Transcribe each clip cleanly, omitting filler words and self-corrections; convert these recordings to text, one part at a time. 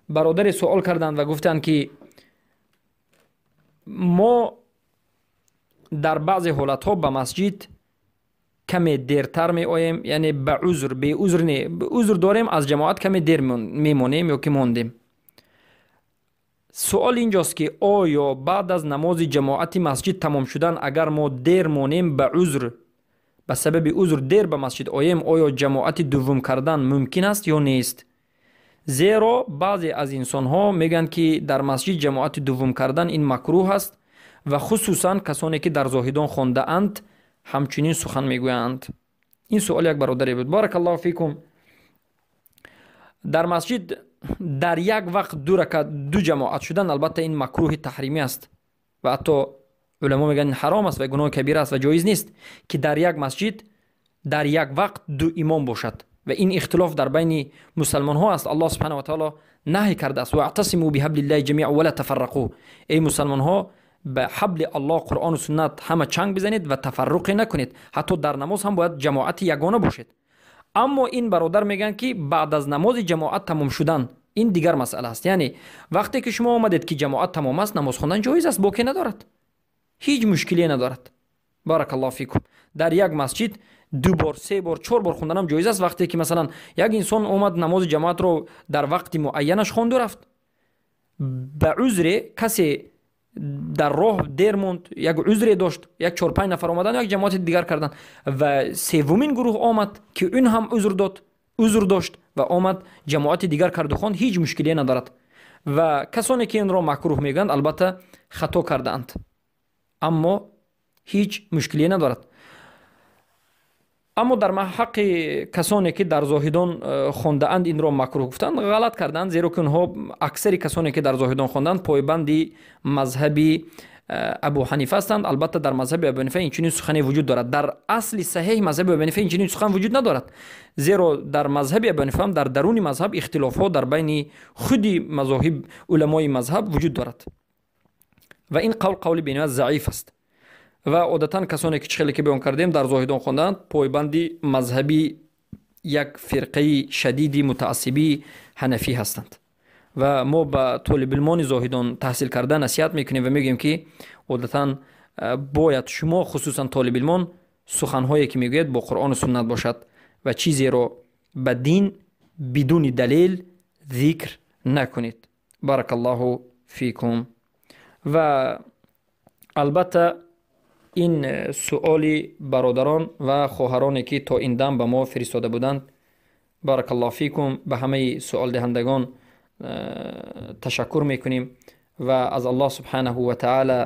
برادر سوال کردند و گفتند که ما در بعض حالت ها به مسجد کمی دیرتر می آییم، یعنی به عذر به عذر نه به عذر داریم از جماعت کمی دیر میمونیم یا که موندیم. سوال اینجاست که آیا بعد از نماز جماعت مسجد تمام شدن اگر ما دیر مونیم به عذر به سبب عذر دیر به مسجد آییم، آیا جماعت دوم کردن ممکن است یا نیست؟ زیرا بعضی از انسان ها میگن که در مسجد جماعت دوم کردن این مکروه است و خصوصا کسانی که در زاهدان خوانده اند همچنین سخن میگویند. این سوال یک برادری بود. بارک الله فیکم. در مسجد در یک وقت دو رکعت دو جماعت شدن البته این مکروه تحریمی است و حتی علما میگن حرام است و گناه کبیره است و جایز نیست که در یک مسجد در یک وقت دو امام باشد و این اختلاف در بین مسلمان ها است. الله سبحانه و تعالی نهی کرده است: واعتصموا بحبل الله جميعا ولا تفرقوا. ای مسلمان ها به حبل الله قرآن و سنت همه چنگ بزنید و تفرق نکنید. حتی در نماز هم باید جماعت یگانه باشید. اما این برادر میگن که بعد از نماز جماعت تمام شدن این دیگر مسئله است. یعنی وقتی که شما آمدید که جماعت تمام است نماز خواندن جایز است، باکی ندارد، هیچ مشکلی ندارد. بارک الله فیکم. در یک مسجد دو بار سه بار چهار بار خوندن هم جایز است. وقتی که مثلا یک انسان اومد نماز جماعت رو در وقت معینش خواند و رفت، به عذر کسی در راه دیر موند، یک عذری داشت، یک 4-5 نفر اومدن یک جماعت دیگر کردن و سومین گروه آمد که اون هم عذر داشت و آمد جماعت دیگر کرد و خواند، هیچ مشکلی ندارد. و کسانی که این را مکروه میگن البته خطا کردند اما هیچ مشکلی ندارد. اما در حق کسانی که در زاهدان خوانده اند این را مکروه گفتند غلط کردند، زیرا که اونها اکثر کسانی که در زاهدان خواندند پایبندی مذهبی ابو حنیفه هستند. البته در مذهب ابو حنیفه این چنین سخنی وجود دارد، در اصل صحیح مذهب ابو حنیفه این چنین سخن وجود ندارد، زیرا در مذهب ابو حنیفه هم در درون مذهب اختلاف ها در بین خودی مذاهب علمای مذهب وجود دارد و این قول بنیاد ضعیف است و عادتا کسانی که خیلی که بیان کردیم در زاهدان خواندند پایبندی مذهبی یک فرقه شدیدی متعصبی حنفی هستند و ما به طالب علمان زاهدان تحصیل کرده نصیحت میکنیم و میگیم که عادتا باید شما خصوصا طالب علمان سخنهایی که میگوید با قرآن و سنت باشد و چیزی را به دین بدون دلیل ذکر نکنید. بارک الله فیکم. و البته این سؤال برادران و خواهرانی که تا این دم به ما فرستاده بودند، بارک الله فیکم، به همه سؤال دهندگان تشکر میکنیم و از الله سبحانه و تعالی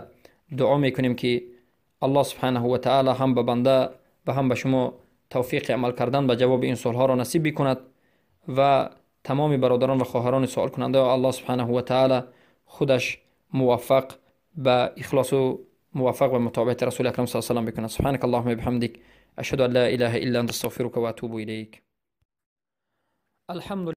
دعا میکنیم که الله سبحانه و تعالی هم به بنده و هم به شما توفیق عمل کردن به جواب این سوال ها را نصیب بکند و تمام برادران و خواهران سوال کننده الله سبحانه و تعالی خودش موفق به اخلاص و موفق به متابعت رسول اکرم صلی الله علیه و آله بکند. سبحانك اللهم بحمدك اشهد ان لا اله الا انت استغفرك واتوب اليك. الحمد